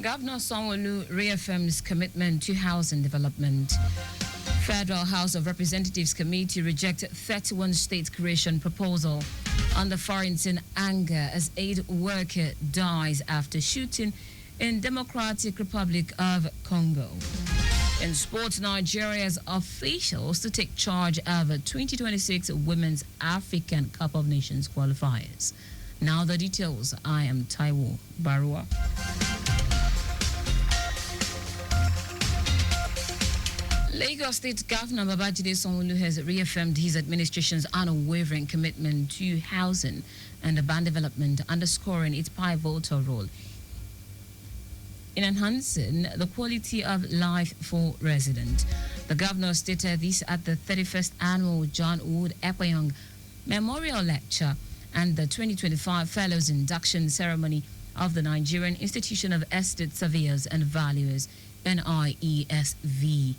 Governor Sanwo-Olu reaffirms commitment to housing development. Federal House of Representatives Committee rejected 31 state creation proposal. Under foreign anger as aid worker dies after shooting in Democratic Republic of Congo. In sports, Nigeria's officials to take charge of 2026 Women's African Cup of Nations qualifiers. Now the details. I am Taiwo Baruwa. Lagos State Governor Babajide Sanwo-Olu has reaffirmed his administration's unwavering commitment to housing and urban development, underscoring its pivotal role in enhancing the quality of life for residents. The governor stated this at the 31st Annual John Wood Ekpayong Memorial Lecture and the 2025 Fellows Induction Ceremony of the Nigerian Institution of Estate Surveyors and Valuers, NIESV.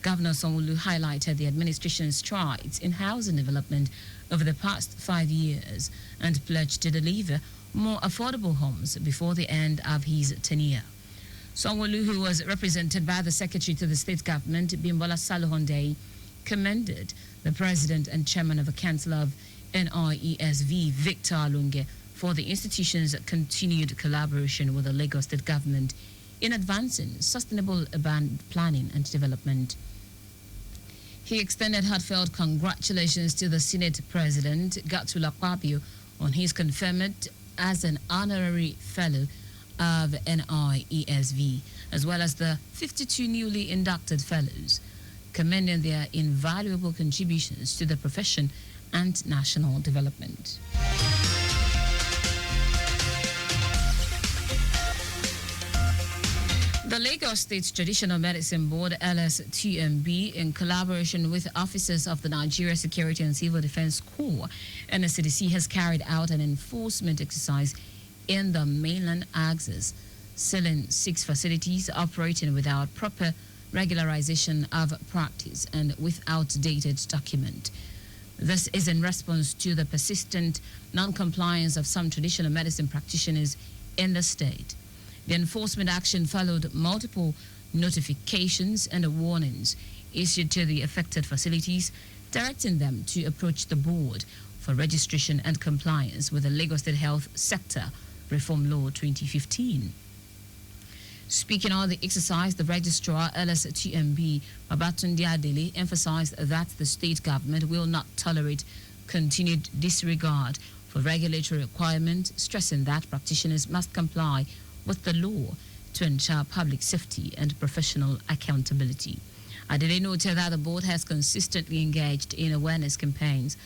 Governor Sanwo-Olu highlighted the administration's strides in housing development over the past 5 years and pledged to deliver more affordable homes before the end of his tenure. Sanwo-Olu, who was represented by the Secretary to the State Government, Bimbola Salohonde, commended the President and Chairman of the Council of NIESV, Victor Alunge, for the institution's continued collaboration with the Lagos State Government in advancing sustainable urban planning and development. He extended heartfelt congratulations to the Senate President, Gatula Kwabio, on his conferment as an honorary fellow of NIESV, as well as the 52 newly inducted fellows, commending their invaluable contributions to the profession and national development. The Lagos State Traditional Medicine Board, LSTMB, in collaboration with officers of the Nigeria Security and Civil Defense Corps, NSCDC, has carried out an enforcement exercise in the mainland axis, sealing 6 facilities operating without proper regularization of practice and with outdated document. This is in response to the persistent non-compliance of some traditional medicine practitioners in the state. The enforcement action followed multiple notifications and warnings issued to the affected facilities, directing them to approach the board for registration and compliance with the Lagos State Health Sector Reform Law 2015. Speaking on the exercise, the registrar LSTMB, Babatunde Adele, emphasized that the state government will not tolerate continued disregard for regulatory requirements, stressing that practitioners must comply with the law to ensure public safety and professional accountability. Adele noted that the board has consistently engaged in awareness campaigns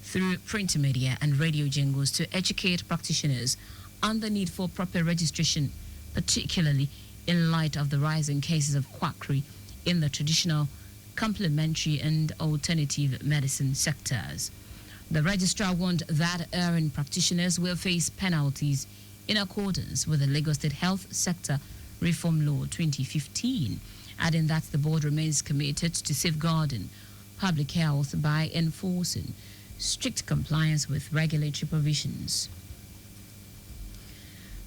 through print media and radio jingles to educate practitioners on the need for proper registration, particularly in light of the rising cases of quackery in the traditional, complementary and alternative medicine sectors. The registrar warned that erring practitioners will face penalties in accordance with the Lagos State Health Sector Reform Law 2015, adding that the board remains committed to safeguarding public health by enforcing strict compliance with regulatory provisions.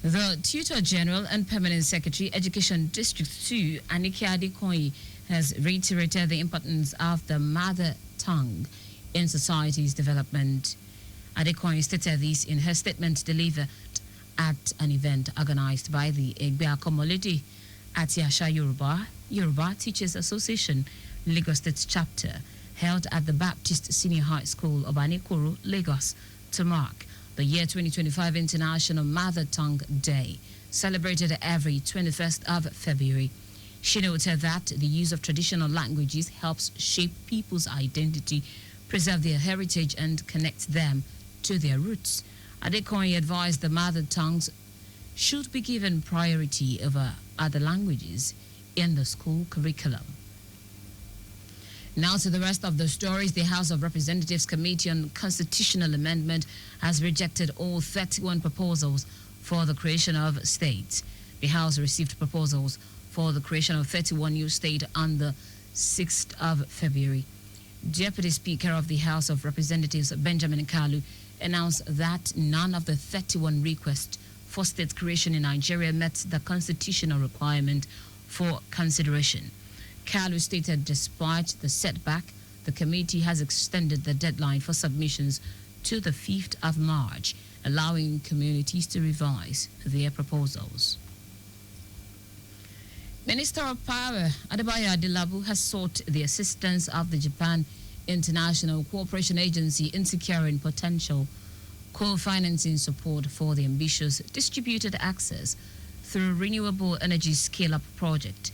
The Tutor General and Permanent Secretary, Education District 2, Anike Adekoyi, has reiterated the importance of the mother tongue in society's development. Adekoyi stated this in her statement delivered at an event organized by the Egbe Akomolede at Yasha Yoruba Teachers Association, Lagos State Chapter, held at the Baptist Senior High School, Obanikoro, Lagos, to mark the year 2025 International Mother Tongue Day, celebrated every 21st of February. She noted that the use of traditional languages helps shape people's identity, preserve their heritage, and connect them to their roots. Adekoyi advised the mother tongues should be given priority over other languages in the school curriculum. Now to the rest of the stories. The House of Representatives Committee on Constitutional Amendment has rejected all 31 proposals for the creation of states. The House received proposals for the creation of 31 new states on the 6th of February. Deputy Speaker of the House of Representatives, Benjamin Kalu, announced that none of the 31 requests for state creation in Nigeria met the constitutional requirement for consideration. Kalu stated despite the setback, the committee has extended the deadline for submissions to the 5th of March, allowing communities to revise their proposals. Minister of Power Adebayo Adelabu has sought the assistance of the Japan International Cooperation Agency in securing potential co-financing support for the ambitious distributed access through renewable energy scale-up project.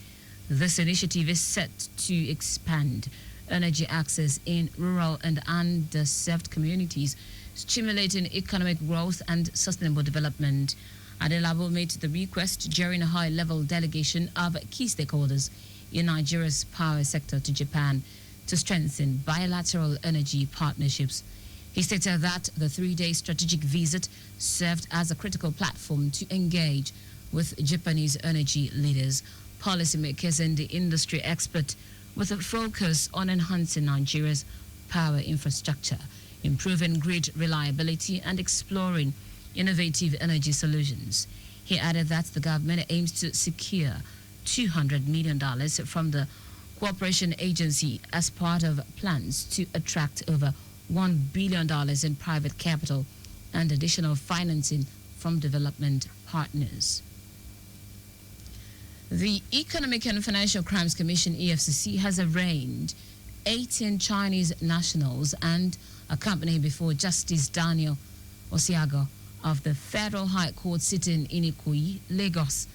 This initiative is set to expand energy access in rural and underserved communities, stimulating economic growth and sustainable development. Adelabu made the request during a high-level delegation of key stakeholders in Nigeria's power sector to Japan to strengthen bilateral energy partnerships. He stated that the 3-day strategic visit served as a critical platform to engage with Japanese energy leaders, policymakers, and the industry expert, with a focus on enhancing Nigeria's power infrastructure, improving grid reliability, and exploring innovative energy solutions. He added that the government aims to secure $200 million from the cooperation agency as part of plans to attract over $1 billion in private capital and additional financing from development partners. The Economic and Financial Crimes Commission, EFCC, has arraigned 18 Chinese nationals and a company before Justice Daniel Osiago of the Federal High Court sitting in Ikoyi, Lagos.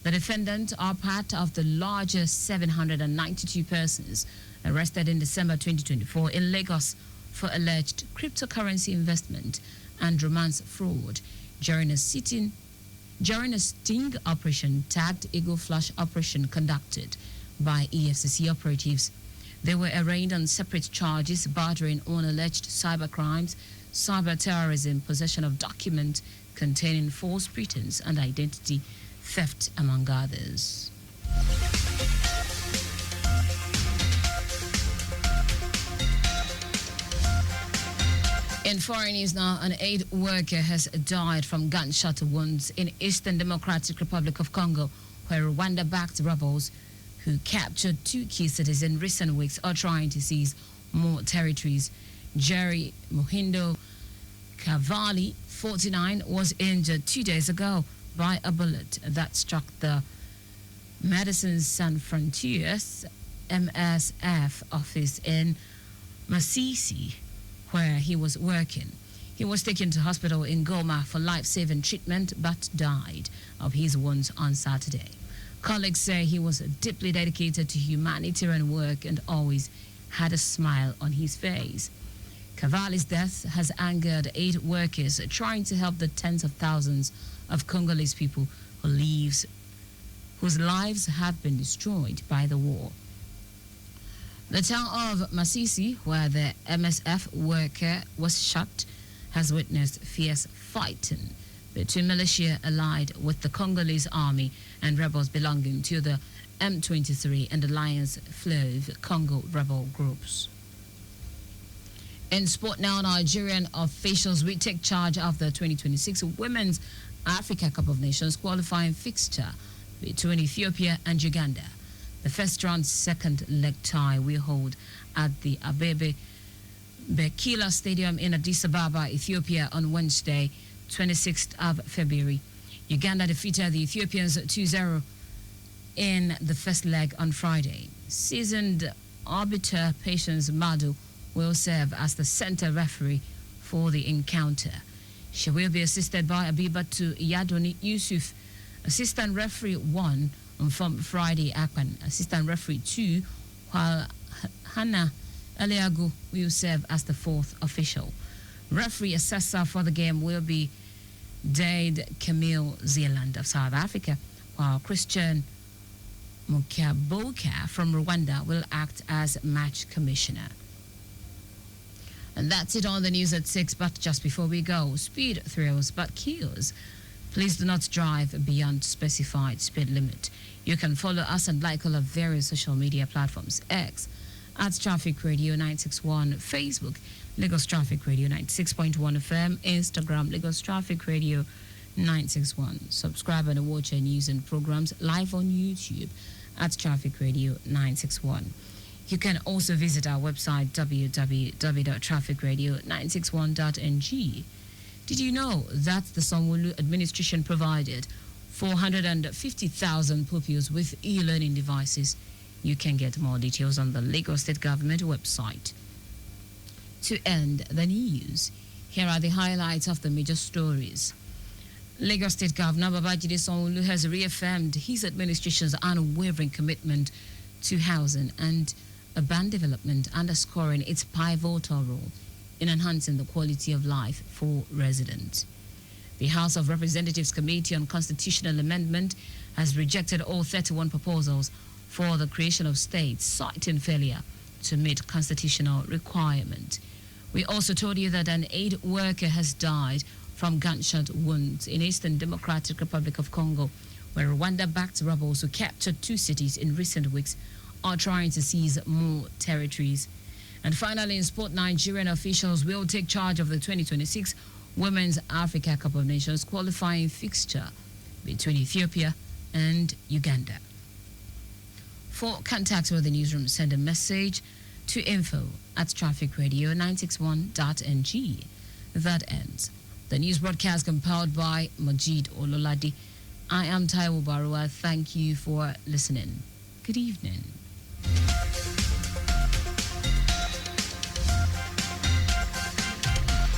The defendants are part of the larger 792 persons arrested in December 2024 in Lagos for alleged cryptocurrency investment and romance fraud during a sting operation tagged Eagle Flush operation conducted by EFCC operatives. They were arraigned on separate charges bordering on alleged cyber crimes, cyber terrorism, possession of documents containing false pretense, and identity theft, among others. In foreign news now, an aid worker has died from gunshot wounds in Eastern Democratic Republic of Congo, where Rwanda-backed rebels who captured 2 key cities in recent weeks are trying to seize more territories. Jerry Muhindo Cavalli, 49, was injured 2 days ago by a bullet that struck the Medicine Sans Frontières MSF office in Masisi, where he was working. He was taken to hospital in Goma for life-saving treatment but died of his wounds on Saturday. Colleagues say he was deeply dedicated to humanitarian work and always had a smile on his face. Cavalli's death has angered aid workers trying to help the tens of thousands of Congolese people whose lives have been destroyed by the war. The town of Masisi, where the MSF worker was shot, has witnessed fierce fighting between militia allied with the Congolese army and rebels belonging to the M23 and Alliance Fleuve Congo rebel groups. In sport now, Nigerian officials will take charge of the 2026 Women's Africa Cup of Nations qualifying fixture between Ethiopia and Uganda. The first round second leg tie will hold at the Abebe Bekila Stadium in Addis Ababa, Ethiopia on Wednesday, 26th of February. Uganda defeated the Ethiopians 2-0 in the first leg on Friday. Seasoned arbiter Patience Madu will serve as the center referee for the encounter. She will be assisted by Abibatu Yadoni Yusuf. Assistant referee 1 from Friday Akpan. Assistant referee 2, while Hannah Eliagu will serve as the 4th official. Referee assessor for the game will be Dade Camille Zealand of South Africa, while Christian Mukaboka from Rwanda will act as match commissioner. And that's it on the news at 6, but just before we go, speed thrills but kills. Please do not drive beyond specified speed limit. You can follow us and like all of various social media platforms. X at Traffic Radio 961, Facebook Lagos Traffic Radio 96.1 FM, Instagram Lagos Traffic Radio 961. Subscribe and watch our news and programs live on YouTube at Traffic Radio 961. You can also visit our website www.trafficradio961.ng. Did you know that the Sanwo-Olu administration provided 450,000 pupils with e-learning devices? You can get more details on the Lagos State Government website. To end the news, here are the highlights of the major stories. Lagos State Governor Babajide Sanwo-Olu has reaffirmed his administration's unwavering commitment to housing and urban development, underscoring its pivotal role in enhancing the quality of life for residents. The House of Representatives Committee on Constitutional Amendment has rejected all 31 proposals for the creation of states, citing failure to meet constitutional requirement. We also told you that an aid worker has died from gunshot wounds in Eastern Democratic Republic of Congo, where Rwanda-backed rebels who captured 2 cities in recent weeks are trying to seize more territories. And finally, in sport, Nigerian officials will take charge of the 2026 Women's Africa Cup of Nations qualifying fixture between Ethiopia and Uganda. For contact with the newsroom, send a message to info@trafficradio961.ng. That ends the news broadcast compiled by Majid Ololadi. I am Taiwo Baruwa. Thank you for listening. Good evening.